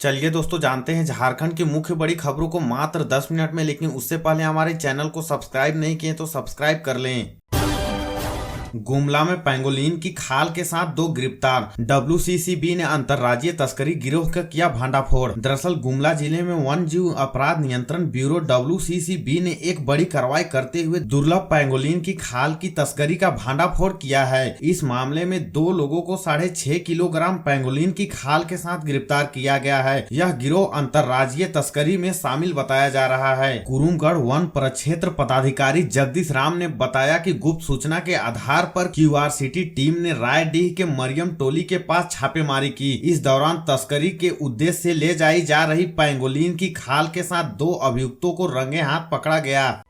चलिए दोस्तों, जानते हैं झारखंड की मुख्य बड़ी खबरों को मात्र 10 मिनट में। लेकिन उससे पहले हमारे चैनल को सब्सक्राइब नहीं किए तो सब्सक्राइब कर लें। गुमला में पेंगोलिन की खाल के साथ 2 गिरफ्तार। WCCB ने अंतर्राज्यीय तस्करी गिरोह का किया भांडाफोड़। दरअसल गुमला जिले में वन जीव अपराध नियंत्रण ब्यूरो WCCB ने एक बड़ी कार्रवाई करते हुए दुर्लभ पेंगोलिन की खाल की तस्करी का भांडाफोड़ किया है। इस मामले में 2 लोगों को 6.5 किलोग्राम पेंगोलिन की खाल के साथ गिरफ्तार किया गया है। यह गिरोह अंतर्राज्यीय तस्करी में शामिल बताया जा रहा है। कुरुमगढ़ वन प्रक्षेत्र पदाधिकारी जगदीश राम ने बताया कि गुप्त सूचना के आधार पर QRCT टीम ने रायडीह के मरियम टोली के पास छापेमारी की। इस दौरान तस्करी के उद्देश्य से ले जाई जा रही पेंगोलिन की खाल के साथ 2 अभियुक्तों को रंगे हाथ पकड़ा गया।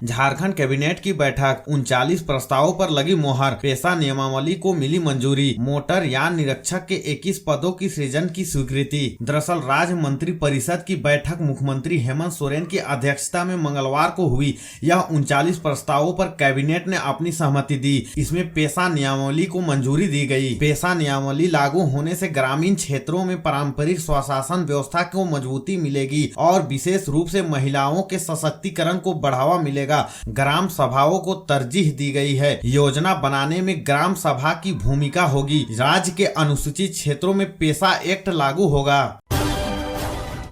झारखंड कैबिनेट की बैठक, 39 प्रस्तावों पर लगी मोहर। पेशा नियमावली को मिली मंजूरी। मोटर यान निरीक्षक के 21 पदों की सृजन की स्वीकृति। दरअसल राज्य मंत्री परिषद की बैठक मुख्यमंत्री हेमंत सोरेन की अध्यक्षता में मंगलवार को हुई। यह 39 प्रस्तावों पर कैबिनेट ने अपनी सहमति दी। इसमें पेशा नियमावली को मंजूरी दी गई। पेशा नियमावली लागू होने से ग्रामीण क्षेत्रों में पारंपरिक स्वशासन व्यवस्था को मजबूती मिलेगी और विशेष रूप से महिलाओं के सशक्तिकरण को बढ़ावा मिलेगा। ग्राम सभाओं को तरजीह दी गई है। योजना बनाने में ग्राम सभा की भूमिका होगी। राज्य के अनुसूचित क्षेत्रों में पेशा एक्ट लागू होगा।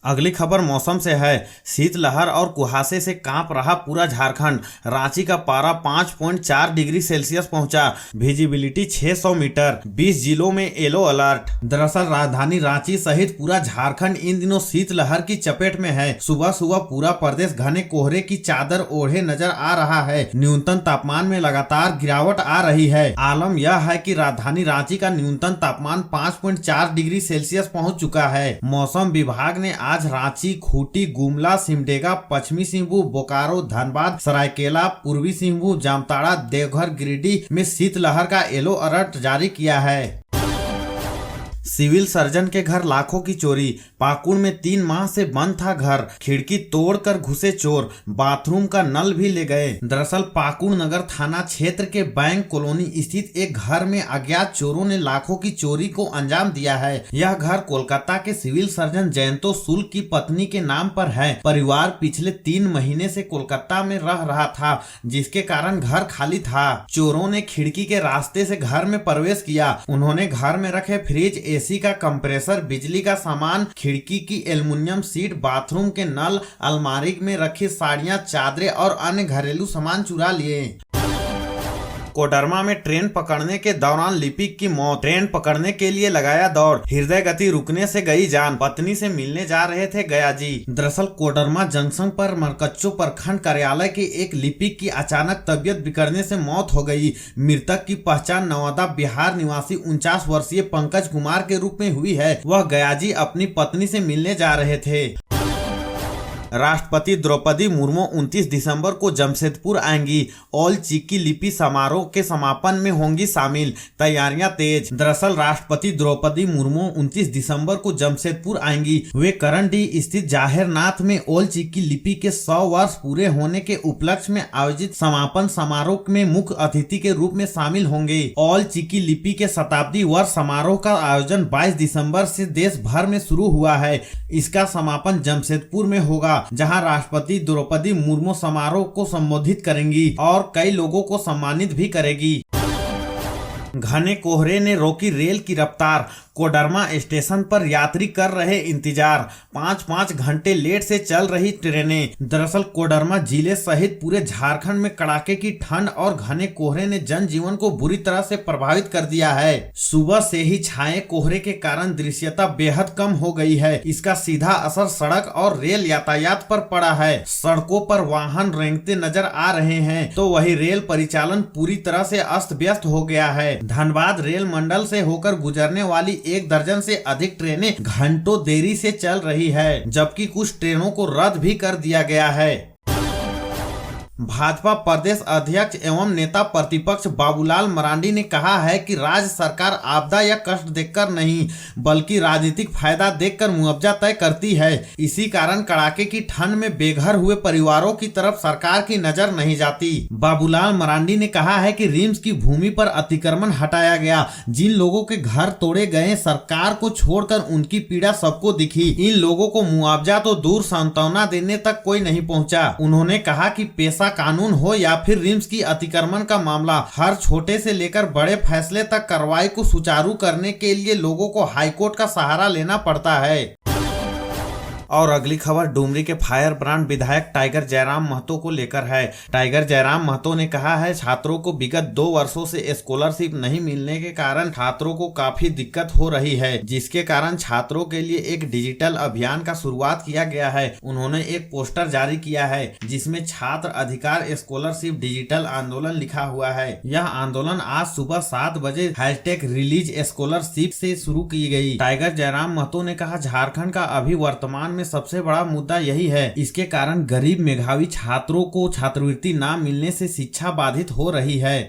अगली खबर मौसम से है। शीतलहर और कुहासे से कांप रहा पूरा झारखंड। रांची का पारा 5.4 डिग्री सेल्सियस पहुंचा। Visibility 600 metre. 20 जिलों में येलो अलर्ट। दरअसल राजधानी रांची सहित पूरा झारखंड इन दिनों शीतलहर की चपेट में है। सुबह सुबह पूरा प्रदेश घने कोहरे की चादर ओढ़े नजर आ रहा है। न्यूनतम तापमान में लगातार गिरावट आ रही है। आलम यह है कि राजधानी रांची का न्यूनतम तापमान 5.4 डिग्री सेल्सियस पहुंच चुका है। मौसम विभाग ने आज रांची, खूंटी, गुमला, सिमडेगा, पश्चिमी सिंहभूम, बोकारो, धनबाद, सरायकेला, पूर्वी सिंहभूम, जामताड़ा, देवघर, गिरिडीह में शीतलहर का येलो अलर्ट जारी किया है। सिविल सर्जन के घर लाखों की चोरी। पाकुड़ में 3 माह से बंद था घर। खिड़की तोड़कर घुसे चोर। बाथरूम का नल भी ले गए। दरअसल पाकुड़ नगर थाना क्षेत्र के बैंक कॉलोनी स्थित एक घर में अज्ञात चोरों ने लाखों की चोरी को अंजाम दिया है। यह घर कोलकाता के सिविल सर्जन जयंतो सुल की पत्नी के नाम पर है। परिवार पिछले 3 महीने से कोलकाता में रह रहा था, जिसके कारण घर खाली था। चोरों ने खिड़की के रास्ते से घर में प्रवेश किया। उन्होंने घर में रखे फ्रिज, AC का कंप्रेसर, बिजली का सामान, खिड़की की एल्युमिनियम सीट, बाथरूम के नल, अलमारी में रखी साड़ियां, चादरें और अन्य घरेलू सामान चुरा लिए। कोडरमा में ट्रेन पकड़ने के दौरान लिपिक की मौत। ट्रेन पकड़ने के लिए लगाया दौड़। हृदय गति रुकने से गई जान। पत्नी से मिलने जा रहे थे गयाजी। दरअसल कोडरमा जंक्शन पर मरकच्चो प्रखंड कार्यालय के एक लिपिक की अचानक तबियत बिगड़ने से मौत हो गई। मृतक की पहचान नवादा बिहार निवासी 49 वर्षीय पंकज कुमार के रूप में हुई है। वह गयाजी अपनी पत्नी से मिलने जा रहे थे। राष्ट्रपति द्रौपदी मुर्मू 29 दिसंबर को जमशेदपुर आएंगी। ऑल चिकी लिपि समारोह के समापन में होंगी शामिल। तैयारियां तेज। दरअसल राष्ट्रपति द्रौपदी मुर्मू 29 दिसंबर को जमशेदपुर आएंगी। वे करंडी स्थित जाहिरनाथ में ऑल चिकी लिपि के 100 वर्ष पूरे होने के उपलक्ष्य में आयोजित समापन समारोह में मुख्य अतिथि के रूप में शामिल होंगे। ऑल चिकी लिपि के शताब्दी वर्ष समारोह का आयोजन 22 दिसंबर से देश भर में शुरू हुआ है। इसका समापन जमशेदपुर में होगा, जहां राष्ट्रपति द्रौपदी मुर्मू समारोह को संबोधित करेंगी और कई लोगों को सम्मानित भी करेगी। घने कोहरे ने रोकी रेल की रफ्तार। कोडरमा स्टेशन पर यात्री कर रहे इंतजार। 5-5 घंटे लेट से चल रही ट्रेनें। दरअसल कोडरमा जिले सहित पूरे झारखंड में कड़ाके की ठंड और घने कोहरे ने जनजीवन को बुरी तरह से प्रभावित कर दिया है। सुबह से ही छाए कोहरे के कारण दृश्यता बेहद कम हो गई है। इसका सीधा असर सड़क और रेल यातायात पर पड़ा है। सड़कों पर वाहन रेंगते नजर आ रहे हैं, तो वही रेल परिचालन पूरी तरह से अस्त व्यस्त हो गया है। धनबाद रेल मंडल से होकर गुजरने वाली 1 दर्जन से अधिक ट्रेनें घंटों देरी से चल रही है, जबकि कुछ ट्रेनों को रद्द भी कर दिया गया है। भाजपा प्रदेश अध्यक्ष एवं नेता प्रतिपक्ष बाबूलाल मरांडी ने कहा है कि राज्य सरकार आपदा या कष्ट देखकर नहीं बल्कि राजनीतिक फायदा देखकर मुआवजा तय करती है। इसी कारण कड़ाके की ठंड में बेघर हुए परिवारों की तरफ सरकार की नजर नहीं जाती। बाबूलाल मरांडी ने कहा है कि रिम्स की भूमि पर अतिक्रमण हटाया गया, जिन लोगों के घर तोड़े गए सरकार को छोड़कर उनकी पीड़ा सबको दिखी। इन लोगों को मुआवजा तो दूर सांत्वना देने तक कोई नहीं पहुंचा। उन्होंने कहा कि पेशा कानून हो या फिर रिम्स की अतिक्रमण का मामला, हर छोटे से लेकर बड़े फैसले तक कार्रवाई को सुचारू करने के लिए लोगों को हाईकोर्ट का सहारा लेना पड़ता है। और अगली खबर डुमरी के फायर ब्रांड विधायक टाइगर जयराम महतो को लेकर है। टाइगर जयराम महतो ने कहा है, छात्रों को विगत 2 वर्षों से स्कॉलरशिप नहीं मिलने के कारण छात्रों को काफी दिक्कत हो रही है, जिसके कारण छात्रों के लिए एक डिजिटल अभियान का शुरुआत किया गया है। उन्होंने एक पोस्टर जारी किया है जिसमें छात्र अधिकार स्कॉलरशिप डिजिटल आंदोलन लिखा हुआ है। यह आंदोलन आज सुबह 7 बजे #रिलीज स्कॉलरशिप से शुरू की गई। टाइगर जयराम महतो ने कहा, झारखंड का अभी वर्तमान में सबसे बड़ा मुद्दा यही है। इसके कारण गरीब मेधावी छात्रों को छात्रवृत्ति न मिलने से शिक्षा बाधित हो रही है।